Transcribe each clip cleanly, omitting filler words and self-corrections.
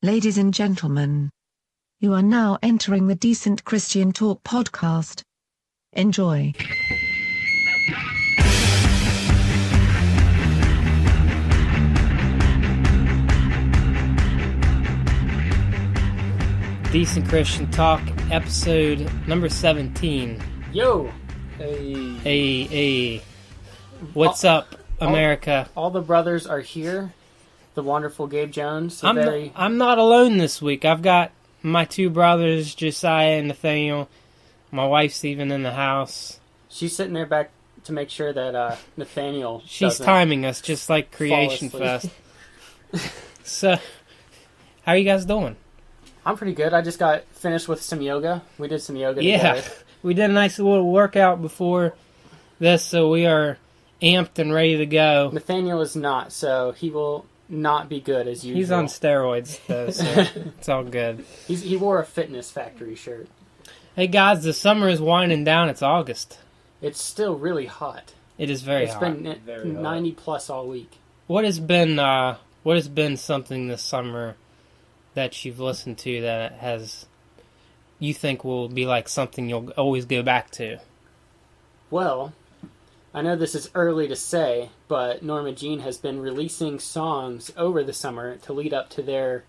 Ladies and gentlemen, you are now entering the Decent Christian Talk podcast. Enjoy. Decent Christian Talk, episode number 17. Yo! Hey. What's up, America? All the brothers are here. The wonderful Gabe Jones. I'm not alone this week. I've got my two brothers, Josiah and Nathaniel. My wife's even in the house. She's sitting there back to make sure that Nathaniel She's timing us, just like Creation Fest. So, how are you guys doing? I'm pretty good. I just got finished with some yoga. We did some yoga together. Yeah, we did a nice little workout before this, so we are amped and ready to go. Nathaniel is not, so he will not be good as usual. He's on steroids, though, so it's all good. He wore a Fitness Factory shirt. Hey guys, the summer is winding down. It's August. It's still really hot. It is very hot. It's been 90 plus all week. What has been something this summer that you've listened to that you think will be like something you'll always go back to? Well, I know this is early to say, but Norma Jean has been releasing songs over the summer to lead up to their,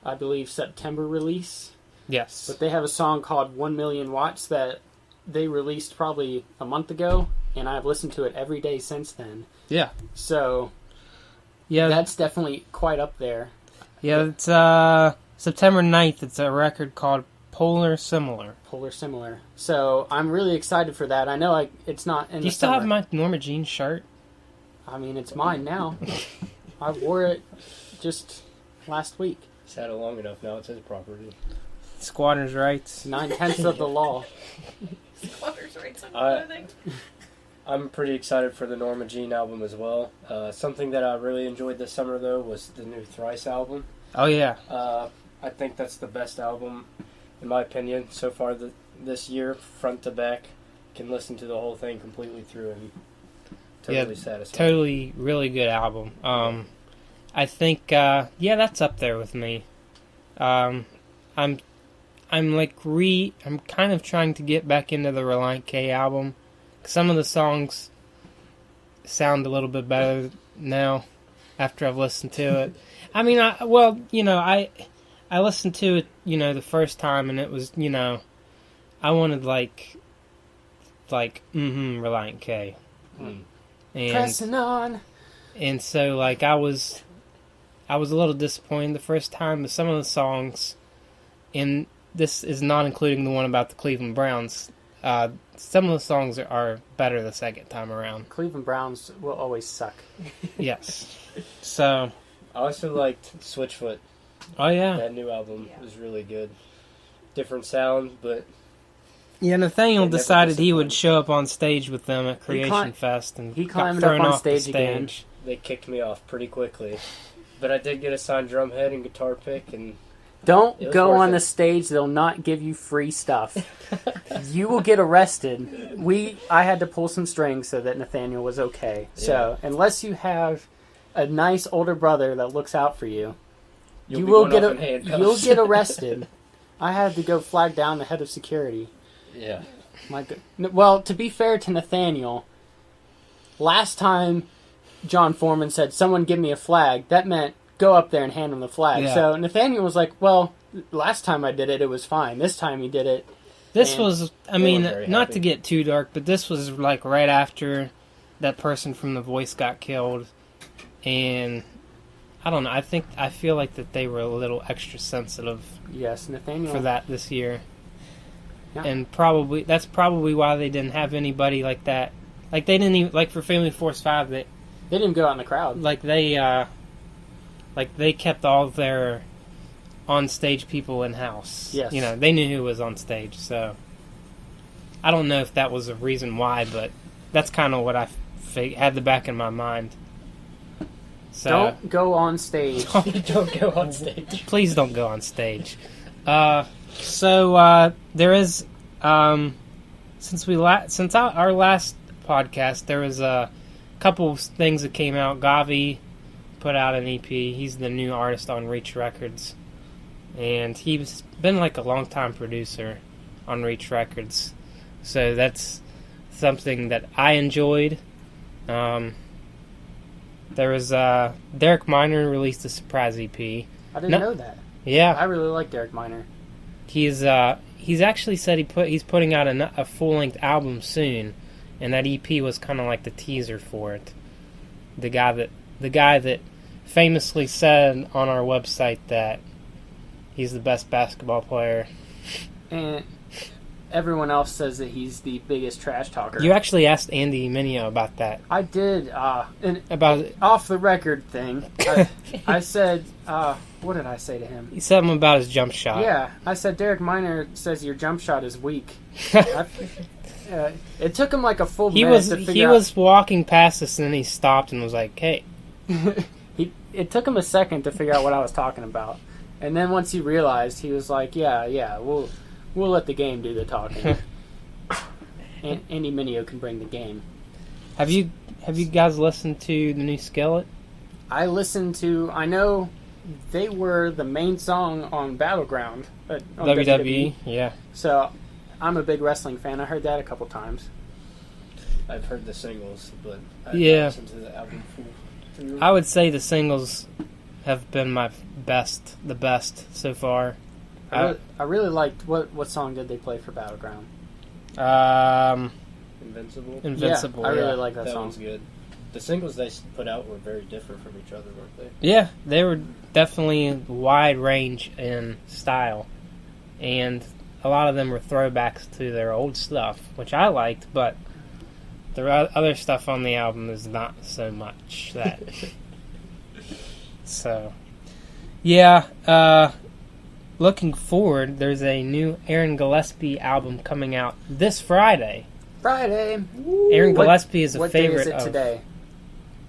I believe, September release. Yes. But they have a song called 1 Million Watts that they released probably a month ago, and I've listened to it every day since then. Yeah. So, yeah, that's definitely quite up there. Yeah, it's September 9th. It's a record called Polar Similar. So I'm really excited for that. I know it's not in Do you the still summer. have my Norma Jean shirt? I mean, it's mine now. I wore it just last week. He's had it long enough now. It's his property. Squatters' rights. 9/10 of the law. Squatters' rights on clothing. I'm pretty excited for the Norma Jean album as well. Something that I really enjoyed this summer, though, was the new Thrice album. Oh, yeah. I think that's the best album, in my opinion, so far this year, front to back. Can listen to the whole thing completely through and totally satisfied. Totally, really good album. I think, that's up there with me. I'm kind of trying to get back into the Reliant K album. Some of the songs sound a little bit better now after I've listened to it. I mean, I listened to it, the first time, and it was, I wanted Reliant K. And, Pressing on. And so, I was a little disappointed the first time, but some of the songs, and this is not including the one about the Cleveland Browns, some of the songs are better the second time around. Cleveland Browns will always suck. Yes. So, I also liked Switchfoot. Oh, yeah. That new album was really good. Different sound, but... Yeah, Nathaniel decided he would show up on stage with them at Creation Fest, and he got climbed thrown up on off stage the again. stage. They kicked me off pretty quickly. But I did get a signed drum head and guitar pick, and... Don't go on the stage. They'll not give you free stuff. You will get arrested. I had to pull some strings so that Nathaniel was okay. So unless you have a nice older brother that looks out for you, you'll get arrested. I had to go flag down the head of security. Yeah. Well, to be fair to Nathaniel, last time John Foreman said, "Someone give me a flag," that meant go up there and hand him the flag. Yeah. So Nathaniel was like, well, last time I did it, it was fine. This time he did it. This was, not to get too dark, but this was right after that person from The Voice got killed. And I don't know, I feel like that they were a little extra sensitive. Yes, Nathaniel. For that this year. Yeah. And that's probably why they didn't have anybody like that. They didn't even, for Family Force 5, they didn't go out in the crowd. They kept all their on-stage people in-house. Yes. They knew who was on stage, so... I don't know if that was a reason why, but that's kind of what I had the back in my mind. So, don't go on stage. Don't go on stage. Please don't go on stage. There is... since our last podcast, there was a couple things that came out. Gavi put out an EP. He's the new artist on Reach Records. and he's been like a long-time producer on Reach Records, so that's something that I enjoyed. There was Derek Minor released a surprise EP. I didn't know that. Yeah, I really like Derek Minor. he's actually said he's putting out a full-length album soon, and that EP was kind of like the teaser for it. The guy that famously said on our website that he's the best basketball player. And everyone else says that he's the biggest trash talker. You actually asked Andy Mineo about that. I did. An About off the record thing. I said, what did I say to him? something about his jump shot. Yeah, I said Derek Minor says your jump shot is weak. It took him like a full minute to figure out. He was walking past us and then he stopped and was like, "Hey." It took him a second to figure out what I was talking about, and then once he realized, he was like, "Yeah, we'll let the game do the talking." Andy Mineo can bring the game. Have you guys listened to the new Skillet? I know they were the main song on Battleground on WWE. Yeah. So I'm a big wrestling fan. I heard that a couple times. I've heard the singles, but I've Yeah. not listened to the album through. I would say the singles have been the best so far. I really liked what song did they play for Battleground? Invincible. Invincible. Yeah, I yeah. really like that That song. one's good. The singles they put out were very different from each other, weren't they? Yeah, they were definitely wide range in style, and a lot of them were throwbacks to their old stuff, which I liked, but the other stuff on the album is not so much that. So, yeah, looking forward, there's a new Aaron Gillespie album coming out this Friday. Friday. Aaron Gillespie is a what favorite day is it today?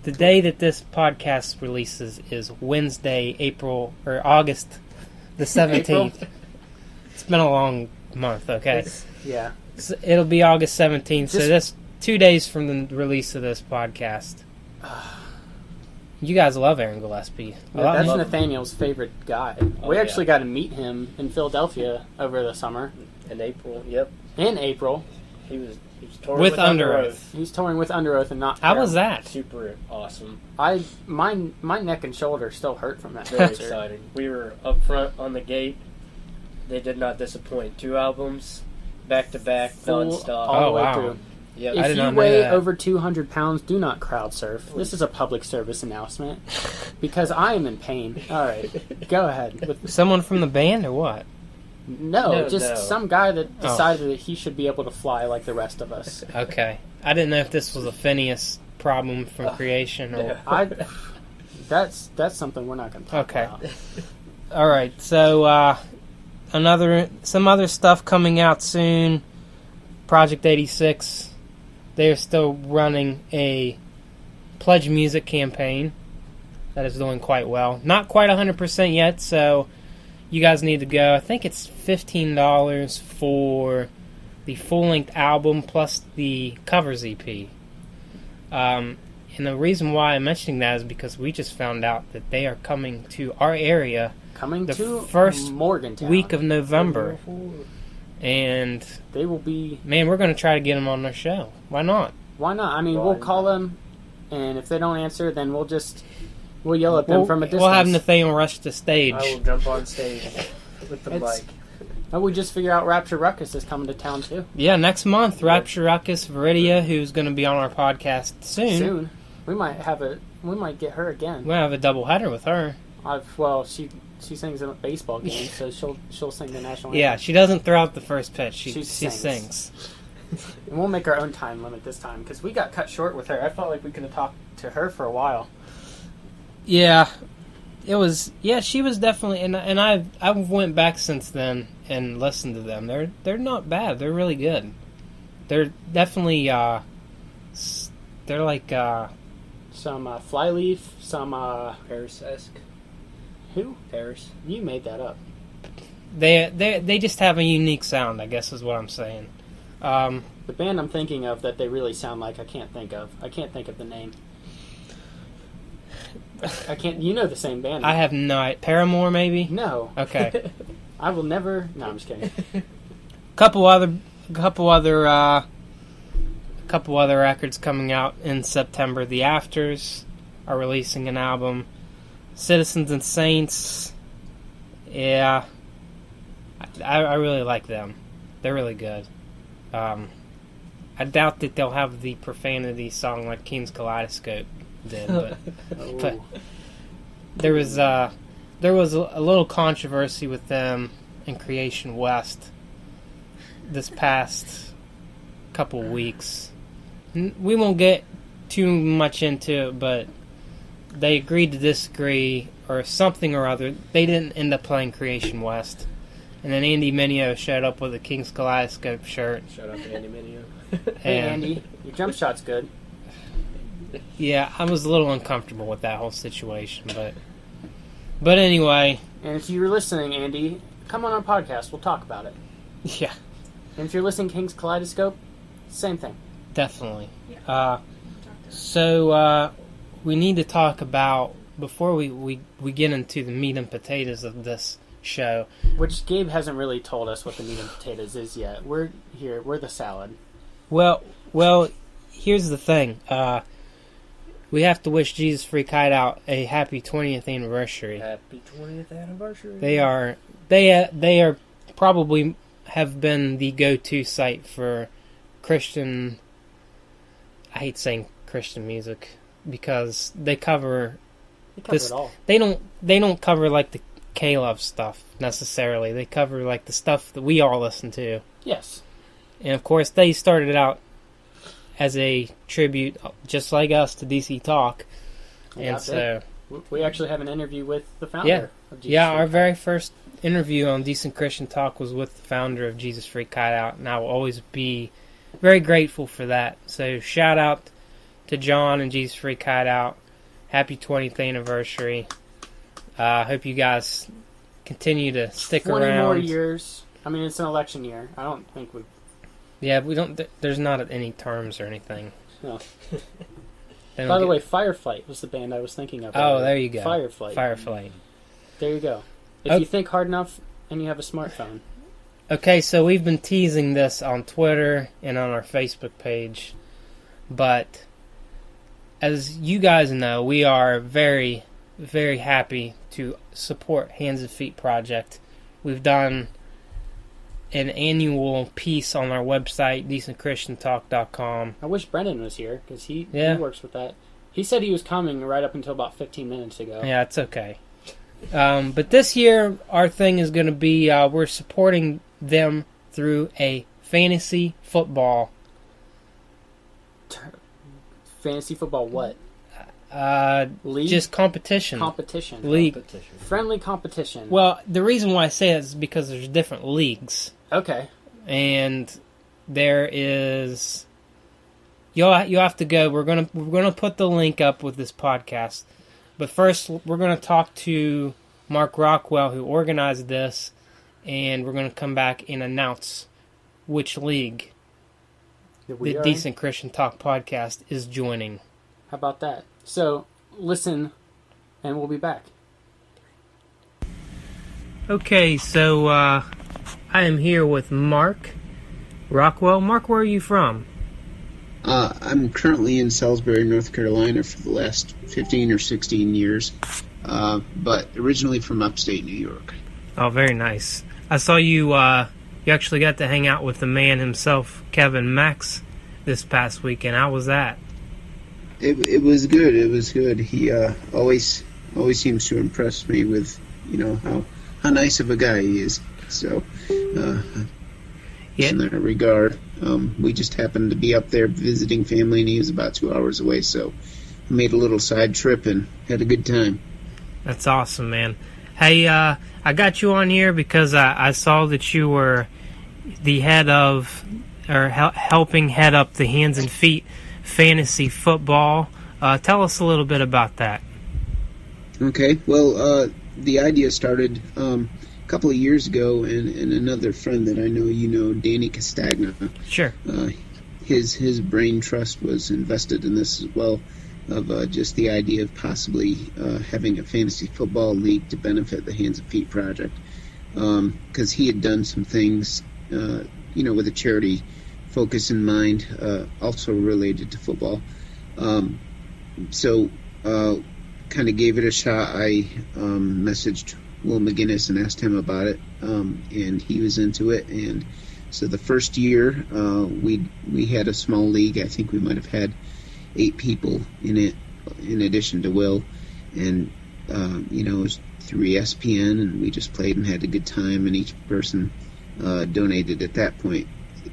The day that this podcast releases is Wednesday, August the 17th. It's been a long month, okay? Yeah. So it'll be August 17th, so that's 2 days from the release of this podcast. You guys love Aaron Gillespie. That's Nathaniel's favorite guy. Oh, We actually got to meet him in Philadelphia over the summer. In April, yep. In April. He was touring With Under Oath. He's touring with Under Oath and not How was that? Super awesome. My neck and shoulder still hurt from that Very concert. exciting. We were up front on the gate. They did not disappoint. 2 albums, back to back, non-stop. All the Oh, way wow. through. Yep. I If did you not know weigh that. over 200 pounds, do not crowd surf. This is a public service announcement. Because I am in pain. All right, go ahead. Someone from the band or what? No, just no. some guy that decided that he should be able to fly like the rest of us. Okay. I didn't know if this was a Phineas problem from Creation or... Yeah. That's something we're not going to talk Okay. about. All right, so some other stuff coming out soon. Project 86. They are still running a Pledge Music campaign that is doing quite well. Not quite 100% yet, so you guys need to go. I think it's $15 for the full-length album plus the covers EP. And the reason why I'm mentioning that is because we just found out that they are coming to our area Coming the to first Morgantown. week of November. And, They will be... man, we're going to try to get them on our show. Why not? Why not? I mean, Why we'll not? call them, and if they don't answer, then we'll yell at them from a distance. We'll have Nathaniel rush the stage. I will jump on stage with the It's- mic. Oh, we just figure out Rapture Ruckus is coming to town, too. Yeah, next month, Rapture Ruckus Veridia, who's going to be on our podcast soon. We might get her again. We'll have a doubleheader with her. She sings in a baseball game, so she'll sing the national anthem. Yeah, she doesn't throw out the first pitch. She She sings. And we'll make our own time limit this time, because we got cut short with her. I felt like we could have talked to her for a while. Yeah, it was. Yeah, she was definitely. And I went back since then and listened to them. They're not bad. They're really good. They're definitely. They're like. Some Flyleaf, some Paris-esque. who? Paris. You made that up. They just have a unique sound, I guess is what I'm saying. The band I'm thinking of that they really sound like, I can't think of the name. I can't. You know the same band. I have no. Paramore, maybe. No. Okay. I will never. No, I'm just kidding. couple other records coming out in September. The Afters are releasing an album. Citizens and Saints. Yeah, I really like them. They're really good. I doubt that they'll have the profanity song like King's Kaleidoscope did, but there was a little controversy with them in Creation West this past couple weeks. We won't get too much into it, but they agreed to disagree or something or other. They didn't end up playing Creation West. And then Andy Mineo showed up with a King's Kaleidoscope shirt. Shout out to Andy Mineo. Hey, Andy, your jump shot's good. Yeah, I was a little uncomfortable with that whole situation, but anyway. And if you're listening, Andy, come on our podcast. We'll talk about it. Yeah. And if you're listening King's Kaleidoscope, same thing. Definitely. So we need to talk about, before we get into the meat and potatoes of this show. Which Gabe hasn't really told us what the meat and potatoes is yet. We're here. We're the salad. Well, here's the thing. We have to wish Jesus Freak Hideout a happy 20th anniversary. Happy 20th anniversary. They are probably have been the go-to site for Christian. I hate saying Christian music because they cover it all. They don't cover like the K-Love stuff necessarily. They cover like the stuff that we all listen to. Yes. And of course, they started out as a tribute, just like us, to DC Talk. And so we actually have an interview with the founder of Jesus Freak. our very first interview on Decent Christian Talk was with the founder of Jesus Freak Hideout, and I will always be very grateful for that. So shout out to John and Jesus Freak Hideout. Happy 20th anniversary. I hope you guys continue to stick 20 around. 20 more years. I mean, it's an election year. I don't think we... Yeah, we don't. There's not any terms or anything. No. By the way, Fireflight was the band I was thinking of. Oh, there you go. Fireflight. There you go. If you think hard enough and you have a smartphone. Okay, so we've been teasing this on Twitter and on our Facebook page, but as you guys know, we are very, very happy to support Hands and Feet Project. We've done an annual piece on our website, decentchristiantalk.com. I wish Brendan was here, because he works with that. He said he was coming right up until about 15 minutes ago. Yeah, it's okay. But this year, our thing is going to be, we're supporting them through a fantasy football. Fantasy football what? League? Just competition. League. Competition. Friendly competition. Well, the reason why I say that is because there's different leagues. Okay. And there is... You'll have to go. We're gonna put the link up with this podcast. But first, we're going to talk to Mark Rockwell, who organized this, and we're going to come back and announce which league the Decent Christian Talk podcast is joining. How about that? So, listen, and we'll be back. Okay, so I am here with Mark Rockwell. Mark, where are you from? I'm currently in Salisbury, North Carolina for the last 15 or 16 years, but originally from upstate New York. Oh, very nice. I saw you actually got to hang out with the man himself, Kevin Max, this past weekend. How was that? It was good. It was good. He always seems to impress me with, how nice of a guy he is. So, in that regard, we just happened to be up there visiting family, and he was about 2 hours away, so we made a little side trip and had a good time. That's awesome, man. Hey, I got you on here because I saw that you were the head of, or helping head up the Hands and Feet Fantasy Football. Tell us a little bit about that. Okay, well, the idea started a couple of years ago, and another friend that I know, Danny Castagna. Sure. His brain trust was invested in this as well, of just the idea of possibly having a fantasy football league to benefit the Hands and Feet Project, because he had done some things, with a charity focus in mind, also related to football. So kind of gave it a shot. I messaged Will McGinnis and asked him about it, and he was into it. And so the first year we had a small league. I think we might have had 8 people in it, in addition to Will, and it was through ESPN, and we just played and had a good time. And each person donated at that point.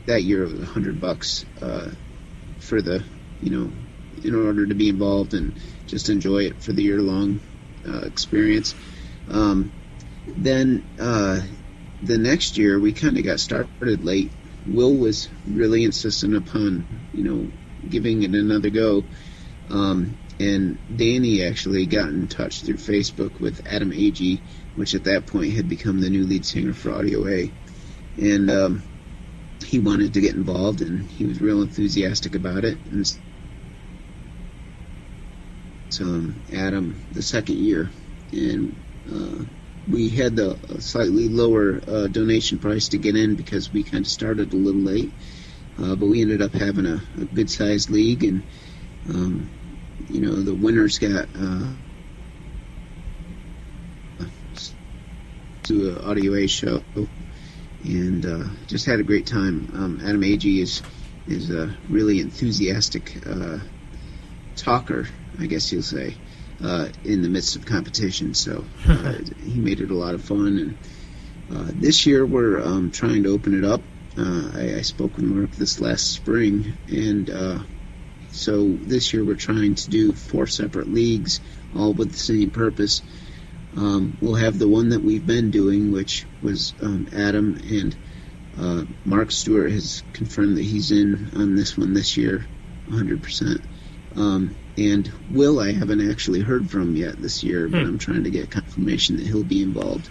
That year it was $100 for the, in order to be involved and just enjoy it for the year-long experience. Then the next year we kind of got started late. Will was really insistent upon, giving it another go. And Danny actually got in touch through Facebook with Adam Agee, which at that point had become the new lead singer for Audio A. And he wanted to get involved, and he was real enthusiastic about it. And so Adam, the second year, and we had the slightly lower donation price to get in because we kind of started a little late. But we ended up having a good-sized league, and the winners got to an Audio A show, and just had a great time. Adam Agee is a really enthusiastic talker, I guess you'll say, in the midst of competition. So he made it a lot of fun. And this year we're trying to open it up. I spoke with Mark this last spring, and so this year we're trying to do 4 separate leagues, all with the same purpose. We'll have the one that we've been doing, which was Adam, and Mark Stewart has confirmed that he's in on this one this year, 100%. And Will I haven't actually heard from yet this year, but I'm trying to get confirmation that he'll be involved.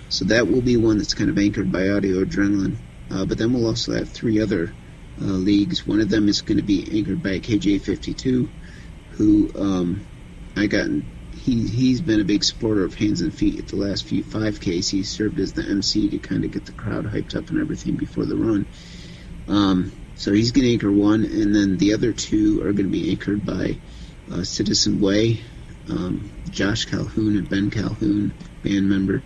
So that will be one that's kind of anchored by Audio Adrenaline. But then we'll also have 3 other leagues. One of them is going to be anchored by KJ52, who he's been a big supporter of Hands and Feet at the last few 5Ks. He served as the MC to kind of get the crowd hyped up and everything before the run. So he's going to anchor one, and then the other 2 are going to be anchored by Citizen Way, Josh Calhoun and Ben Calhoun, band members.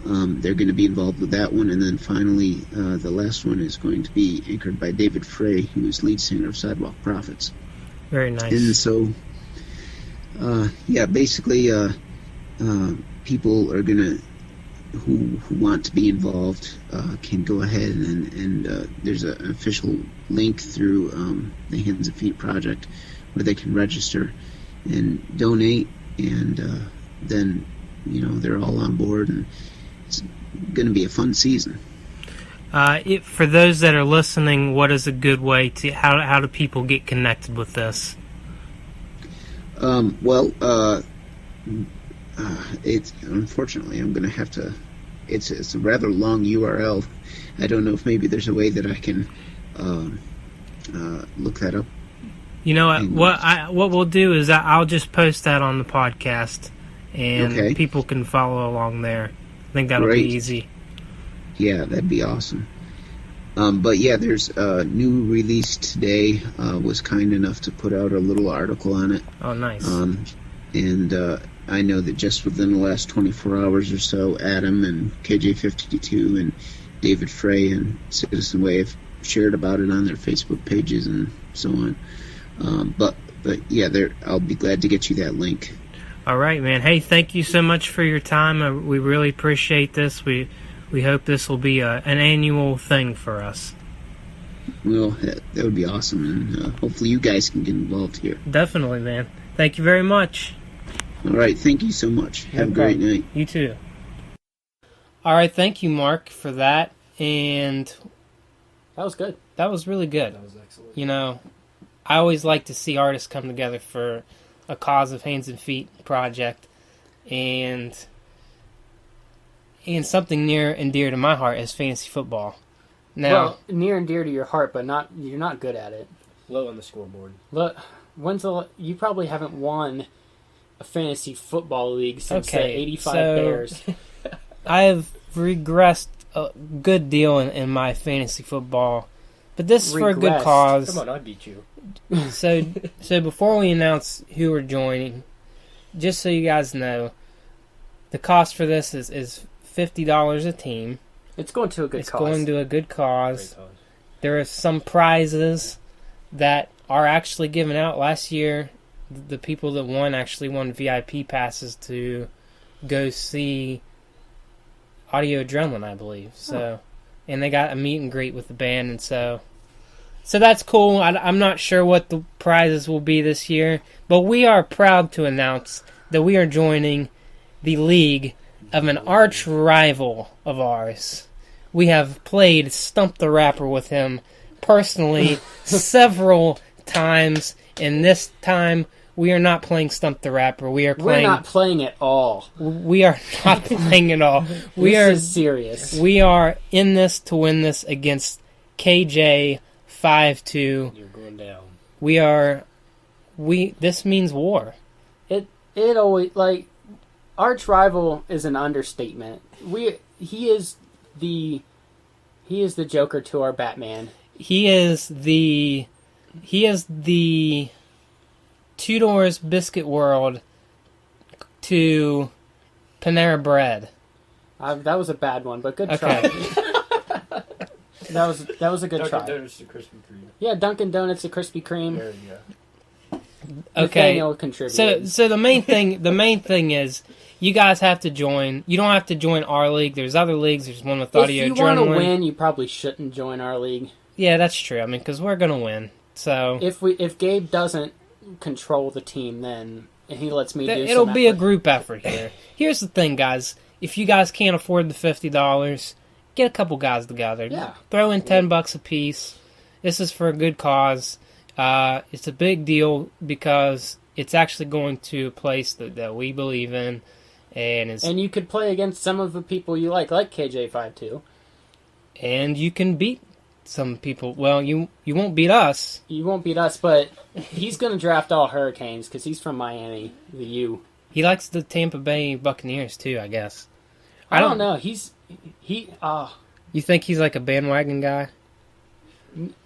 They're going to be involved with that one, and then finally the last one is going to be anchored by David Frey, who is lead singer of Sidewalk Prophets. Very nice. And so, basically, people are going to who want to be involved can go ahead and there's an official link through the Hands and Feet Project where they can register and donate, and then they're all on board, and it's going to be a fun season. For those that are listening, what is a good way to how do people get connected with this? It's unfortunately I'm going to have to. It's a rather long URL. I don't know if maybe there's a way that I can look that up. You know what we'll do is I'll just post that on the podcast, and people can follow along there. I think that'll be easy. Yeah, that'd be awesome. But yeah, there's a new release today. Was kind enough to put out a little article on it. Oh, nice. And I know that just within the last 24 hours or so, Adam and KJ52 and David Frey and Citizen Way have shared about it on their Facebook pages and so on. But yeah, I'll be glad to get you that link. All right, man. Hey, thank you so much for your time. We really appreciate this. We hope this will be an annual thing for us. Well, that would be awesome, and hopefully you guys can get involved here. Definitely, man. Thank you very much. All right, thank you so much. Have a great night. You too. All right, thank you, Mark, for that. And that was good. That was really good. That was excellent. I always like to see artists come together for a cause of Hands and Feet project, and something near and dear to my heart is fantasy football. Now, well, near and dear to your heart, but you're not good at it. Low on the scoreboard. Look, You probably haven't won a fantasy football league since the Okay, 85 so- Bears. I've regressed a good deal in my fantasy football, but this is for a good Regressed? cause. Come on, I beat you. So before we announce who we're joining, just so you guys know, the cost for this is $50 a team. It's going to a good It's cause. going to a good cause. Great cause. There are some prizes that are actually given out. Last year, the people that won actually won VIP passes to go see Audio Adrenaline, I believe. So, and they got a meet and greet with the band, and so that's cool. I'm not sure what the prizes will be this year, but we are proud to announce that we are joining the league of an arch rival of ours. We have played Stump the Rapper with him personally several times, and this time we are not playing Stump the Rapper. We're not playing at all. We are not playing at all. This is serious. We are in this to win this against KJ 5-2. You're going down. This means war. It always, like, arch rival is an understatement. He is the Joker to our Batman. He is the Two Doors Biscuit World to Panera Bread. That was a bad one, but good try. that was a good try. Dunkin' Donuts to Krispy Kreme. Yeah, Dunkin' Donuts to Krispy Kreme. There you go. Okay. Nathaniel contributed. So the main thing is you guys have to join. You don't have to join our league. There's other leagues. There's one with Audio if you want to Adrenaline. win, you probably shouldn't join our league. Yeah, that's true. I mean, because we're gonna win. So If Gabe doesn't control the team, then and he lets me do it'll some be a effort. group effort here. Here's the thing, guys. If you guys can't afford the $50, get a couple guys together. Yeah. Throw in $10 a piece. This is for a good cause. It's a big deal because it's actually going to a place that we believe in, and you could play against some of the people you like KJ52. and you can beat some people. Well, you won't beat us. You won't beat us, but he's going to draft all Hurricanes because he's from Miami, the U. He likes the Tampa Bay Buccaneers too, I guess. I don't know. You think he's like a bandwagon guy?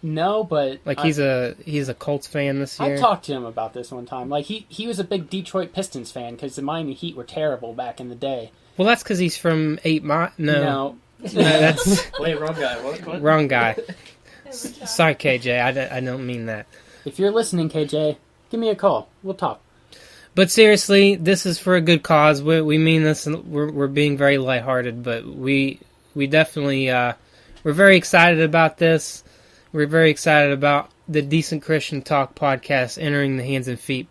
No, but Like he's a Colts fan this year? I talked to him about this one time. Like he was a big Detroit Pistons fan because the Miami Heat were terrible back in the day. Well, that's because he's from 8 Mile. No, that's Wait, wrong guy. What? wrong guy. Sorry, KJ. I don't mean that. If you're listening, KJ, give me a call. We'll talk. But seriously, this is for a good cause. We mean this, and we're being very lighthearted. But we definitely we're very excited about this. We're very excited about the Decent Christian Talk podcast entering the Hands and Feet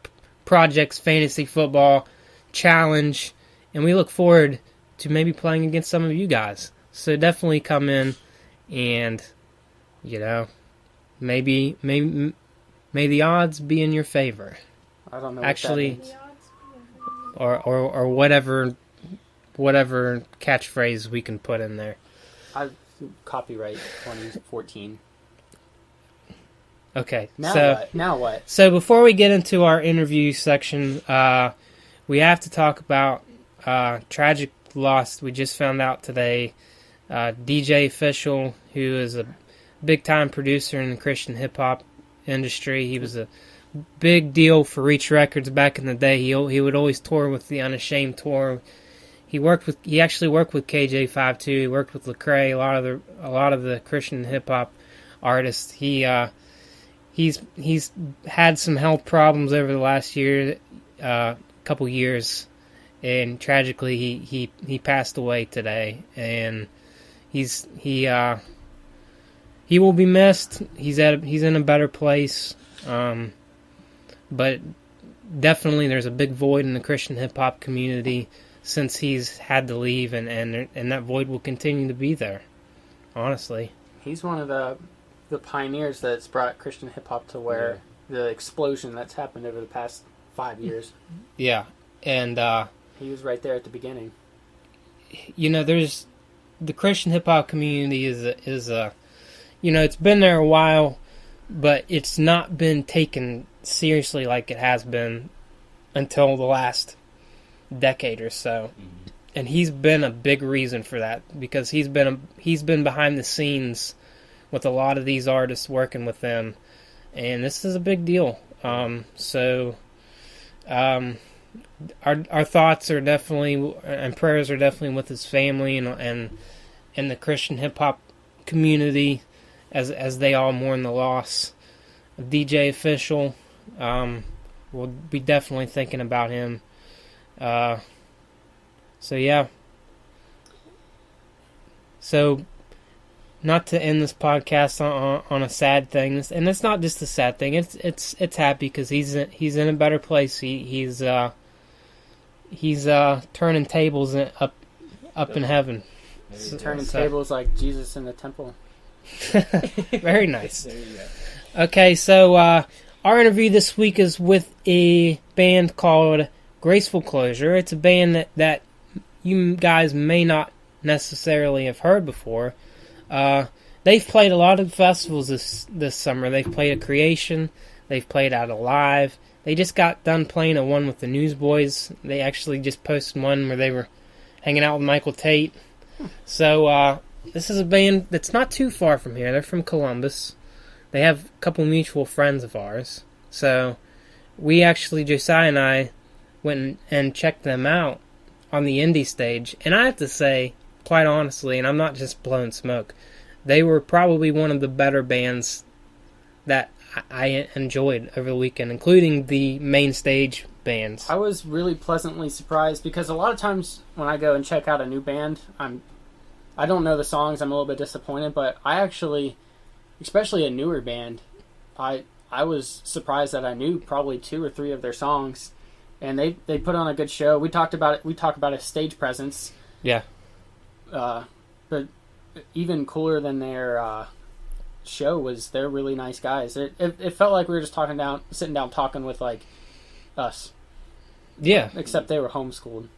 Project's Fantasy Football Challenge, and we look forward to maybe playing against some of you guys. So definitely come in, and maybe may the odds be in your favor. I don't know. Actually, what that means. or whatever catchphrase we can put in there. Copyright 2014. Okay. Now what? So before we get into our interview section, we have to talk about tragic loss we just found out today. DJ Official, who is a big-time producer in the Christian hip-hop industry. He was a big deal for Reach Records back in the day. He would always tour with the Unashamed tour. He actually worked with KJ52. He worked with Lecrae, a lot of the Christian hip hop artists. He's had some health problems over the last couple years, and tragically he passed away today. And he will be missed. He's in a better place, but definitely there's a big void in the Christian hip hop community since he's had to leave, and that void will continue to be there. Honestly, he's one of the pioneers that's brought Christian hip hop to where the explosion that's happened over the past 5 years. Yeah, and he was right there at the beginning. There's the Christian hip hop community is it's been there a while, but it's not been taken seriously like it has been until the last decade or so. Mm-hmm. And he's been a big reason for that, because he's been behind the scenes with a lot of these artists, working with them, and this is a big deal. Our thoughts are definitely, and prayers are definitely with his family and the Christian hip hop community as they all mourn the loss of DJ Official. We'll be definitely thinking about him. So yeah. So, not to end this podcast on a sad thing, and it's not just a sad thing. It's happy because he's in a better place. He's turning tables up in heaven. Turning tables like Jesus in the temple. Very nice. Okay, so our interview this week is with a band called Graceful Closure. It's a band that you guys may not necessarily have heard before. They've played a lot of festivals this summer. They've played at Creation. They've played out Alive. They just got done playing a one with the Newsboys. They actually just posted one where they were hanging out with Michael Tate. So this is a band that's not too far from here. They're from Columbus. They have a couple mutual friends of ours. So we actually, Josiah and I, went and checked them out on the indie stage. And I have to say, quite honestly, and I'm not just blowing smoke, they were probably one of the better bands that I enjoyed over the weekend, including the main stage bands. I was really pleasantly surprised because a lot of times when I go and check out a new band, I don't know the songs, I'm a little bit disappointed, but I actually, especially a newer band, I was surprised that I knew probably 2 or 3 of their songs, and they put on a good show. We talked about it. We talked about a stage presence. Yeah. But even cooler than their show was they're really nice guys. It felt like we were just sitting down talking with like us. Yeah. Except they were homeschooled.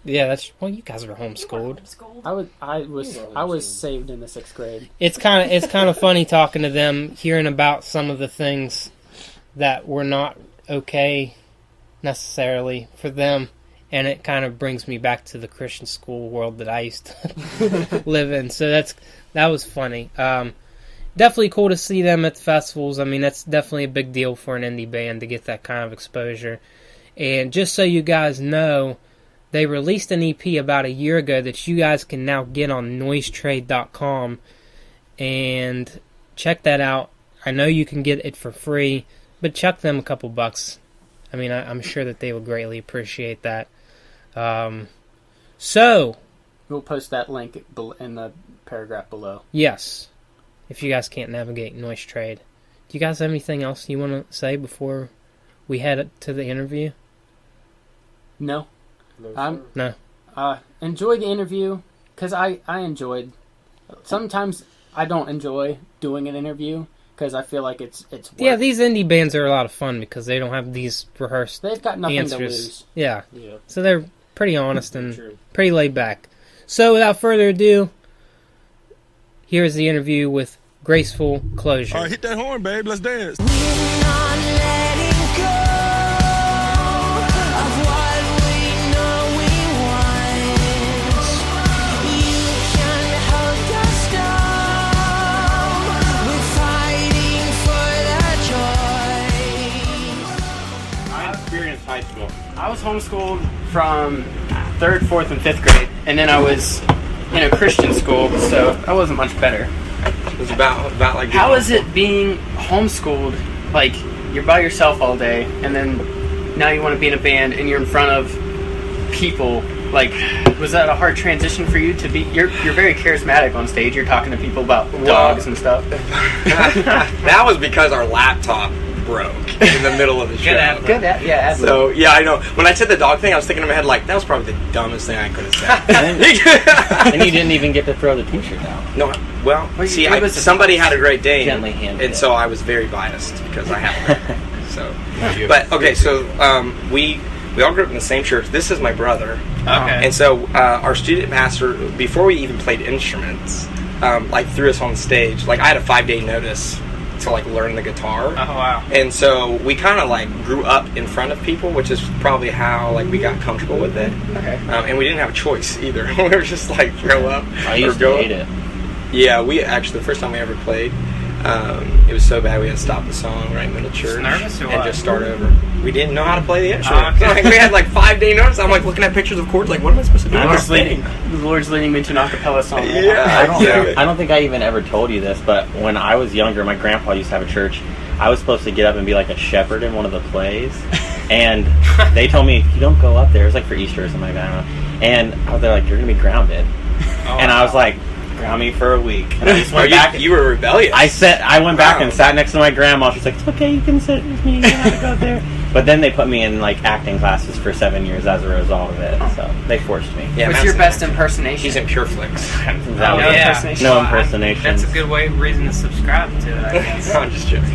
Yeah, you guys were homeschooled. I was saved in the 6th grade. It's kind of funny talking to them, hearing about some of the things that were not okay necessarily for them, and it kind of brings me back to the Christian school world that I used to live in. So that was funny. Definitely cool to see them at the festivals. I mean, that's definitely a big deal for an indie band to get that kind of exposure. And just so you guys know, they released an EP about a year ago that you guys can now get on noisetrade.com and check that out. I know you can get it for free, but chuck them a couple bucks. I mean, I'm sure that they would greatly appreciate that. So we'll post that link in the paragraph below. Yes, if you guys can't navigate Noise Trade. Do you guys have anything else you want to say before we head to the interview? No. No. Enjoy the interview, because I enjoyed. Sometimes I don't enjoy doing an interview because I feel like it's work. Yeah, these indie bands are a lot of fun because they don't have these rehearsed They've got nothing answers. to lose. Yeah. So they're pretty honest and pretty laid back. So without further ado, here's the interview with Graceful Closure. All right, hit that horn, babe. Let's dance. High school. I was homeschooled from 3rd, 4th, and 5th grade, and then I was in a Christian school, so that wasn't much better. It was about like. How is it being homeschooled? Like, you're by yourself all day, and then now you want to be in a band, and you're in front of people. Like, was that a hard transition for you to be? You're very charismatic on stage. You're talking to people about dogs and stuff. That was because our laptop broke in the middle of the show. Yeah. So yeah, I know. When I said the dog thing, I was thinking in my head like that was probably the dumbest thing I could have said. And you didn't even get to throw the T-shirt down. No, well, see, somebody had a Great Dane, gently handed and so I was very biased because I had one. So, but okay, so we all grew up in the same church. This is my brother. Okay. And so our student pastor, before we even played instruments, like threw us on stage. Like I had a 5-day notice to like learn the guitar. Oh wow! And so we kind of like grew up in front of people, which is probably how like we got comfortable with it. Okay. And we didn't have a choice either. We were just like throw up. I used to hate it. Yeah, we actually the first time we ever played, it was so bad we had to stop the song right in the middle of church nervous or and what? just start over. We didn't know how to play the instrument. Okay. Like, we had like 5-day notice. I'm like looking at pictures of chords, like what am I supposed to do? The Lord's leading me to an acapella song. Yeah, I don't think I even ever told you this, but when I was younger, my grandpa used to have a church. I was supposed to get up and be like a shepherd in one of the plays, and they told me if you don't go up there, it was like for Easter or something like that. I don't know. And they're like, you're gonna be grounded, and I was like, ground me for a week. And I just went back. You were rebellious. I went back and sat next to my grandma. She's like, it's okay, you can sit with me. You don't have to go up there. But then they put me in like acting classes for 7 years as a result of it. So they forced me. Yeah, what's your best impersonation? He's in Pure Flicks. No impersonation. That's a good reason to subscribe to it, I guess. No, I'm just joking.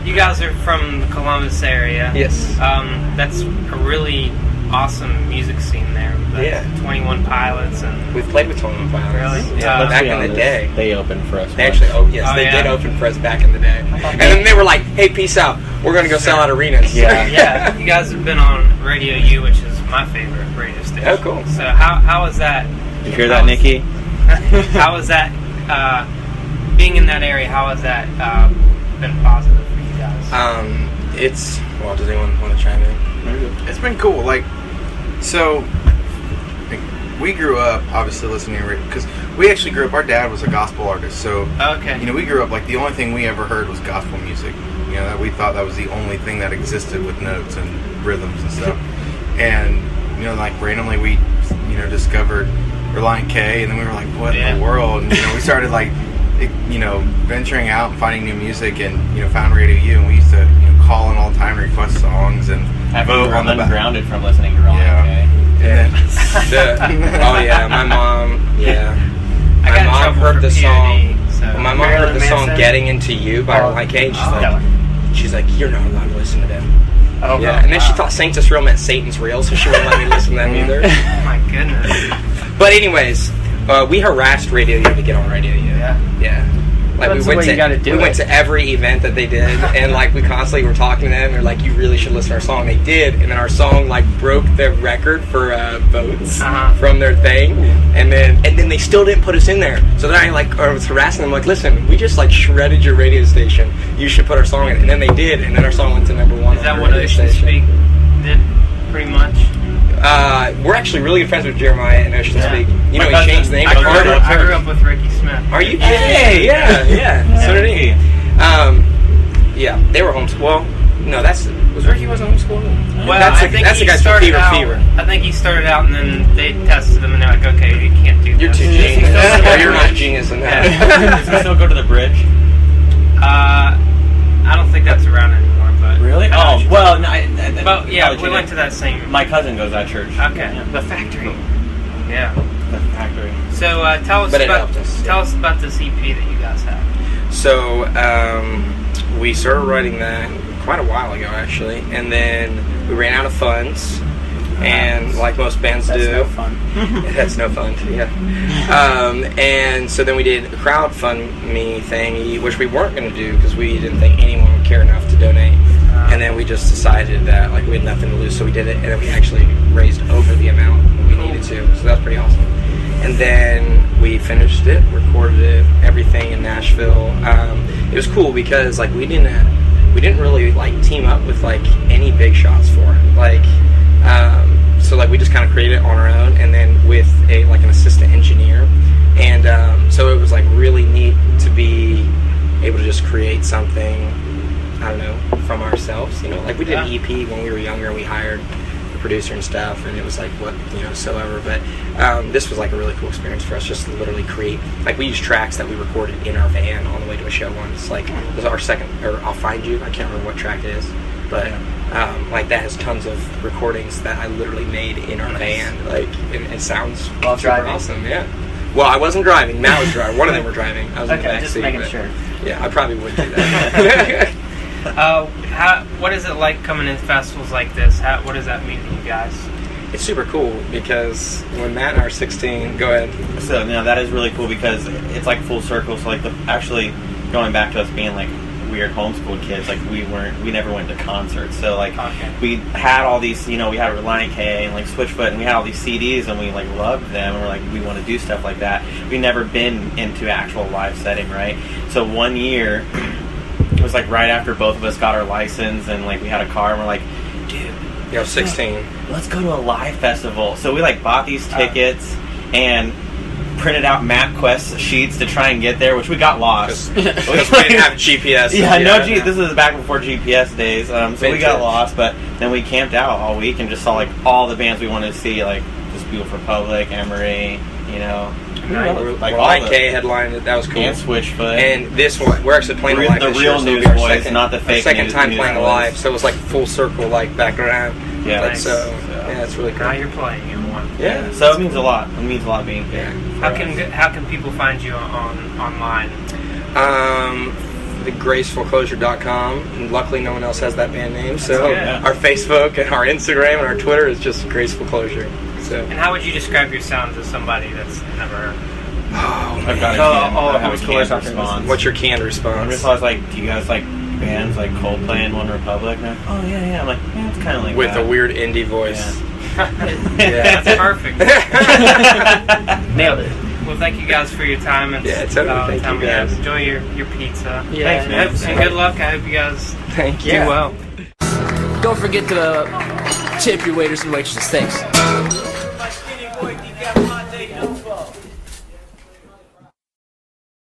You guys are from the Columbus area. Yes. That's a really awesome music scene there. With 21 Pilots and we've played with 21 Pilots. Really? Yeah, back in the day. They opened for us. They actually, they did open for us back in the day. And then they were like, "Hey, peace out. We're gonna go sell out arenas." Yeah. You guys have been on Radio U, which is my favorite radio station. Oh, cool. So how was that? You hear that, Nikki? How was that? Being in that area, how has that been positive for you guys? Does anyone want to chime in? It's been cool. We grew up obviously listening to radio because we actually grew up. Our dad was a gospel artist, so we grew up like the only thing we ever heard was gospel music. That we thought that was the only thing that existed with notes and rhythms and stuff. And randomly we discovered Reliant K, and then we were like, what in the world? And we started venturing out and finding new music, and found Radio U, and we used to call in all the time, request songs, and vote on the ungrounded from listening to Reliant K. And my mom. I got my mom heard the song. So. My mom heard the song "Getting Into You" by Reliant K. She's like, you're not allowed to listen to them. Oh, yeah. And then she thought Sanctus Real meant Satan's real, so she wouldn't let me listen to them either. Oh my goodness. But anyways, we harassed Radio U to get on Radio U. Yeah. Like we went to every event that they did, and we constantly were talking to them. They're like, "You really should listen to our song." They did, and then our song broke their record for votes from their thing, and then they still didn't put us in there. So then I was harassing them, "Listen, we just shredded your radio station. You should put our song in." And then they did, and then our song went to #1. Is that what Ocean Speak did? Pretty much. We're actually really good friends with Jeremiah and Ocean Speak. He changed the name. I grew up with Ricky Smith. Are you kidding? Hey, yeah. So did he. They were homeschooled. Well, no, was Ricky wasn't homeschooled? Well, that's the guy from Fever. I think he started out, and then they tested him, and they're like, "Okay, you can't do that. You're too genius. You're not genius in that." Does he still go to the Bridge? I don't think that's around anymore. But really? Oh, well, no, we went to that same. My cousin goes to that church. Okay, the Factory. Yeah, the Factory. So tell us about this EP that you guys have. So we started writing that quite a while ago, actually, and then we ran out of funds. And like most bands That's do, no fun. That's no fun. Yeah. And so then we did a crowdfund-me thingy, which we weren't going to do because we didn't think anyone would care enough to donate. And then we just decided that we had nothing to lose, so we did it, and then we actually raised over the amount we needed to. So that's pretty awesome. And then we finished it, recorded it, everything in Nashville. It was cool because we didn't really team up with any big shots for it. So we just kind of created it on our own, and then with an assistant engineer, and so it was really neat to be able to just create something, I don't know, from ourselves. We did an EP when we were younger, and we hired a producer and stuff, and it was whatsoever. But this was a really cool experience for us, just to literally create. We used tracks that we recorded in our van on the way to a show once. This is our second, or I'll Find You. I can't remember what track it is, but. That has tons of recordings that I literally made in our van. It sounds super awesome. Yeah. Well, I wasn't driving. Matt was driving. One of them were driving. I was in the back just seat, making sure. Yeah, I probably would do that. What is it like coming to festivals like this? What does that mean to you guys? It's super cool because when Matt and I are 16, go ahead. So that is really cool because it's full circle. So actually going back to us being weird homeschooled kids. Like we never went to concerts. So like we had all these, we had Reliant K and like Switchfoot, and we had all these CDs, and we like loved them, and we're like, we want to do stuff like that. We never been into actual live setting, right? So one year, it was like right after both of us got our license, and like we had a car, and we're like, dude, 16. Let's go to a live festival. So we like bought these tickets and printed out MapQuest sheets to try and get there, which we got lost. Because we didn't have GPS. This is back before GPS days. So we got lost, but then we camped out all week and just saw like all the bands we wanted to see, like just Beautiful Republic, Emery, like Reliant K headlined it. That was cool. And Switchfoot. And this one, we're actually playing live. The real Newsboys, not the fake. Second time playing live, so it was like full circle, like back around. Yeah, nice. So it's really cool. Now you're playing in one. Yeah, so it means a lot. It means a lot being here. How can people find you online? The GracefulClosure.com. And luckily, no one else has that band name. So our Facebook and our Instagram and our Twitter is just Graceful Closure. So. And how would you describe your sound to somebody that's never heard? I've got a canned response. What's your canned response? I was like, do you guys like bands like Coldplay and One Republic? And oh yeah. I'm like, it's kind of like with that. A weird indie voice. Yeah. That's perfect. Nailed it. Well, thank you guys for your time. And totally. Thank you guys. Enjoy your pizza. Yeah. Thanks, man. And good luck. I hope you guys do well. Don't forget to tip your waiters and waitresses. Thanks.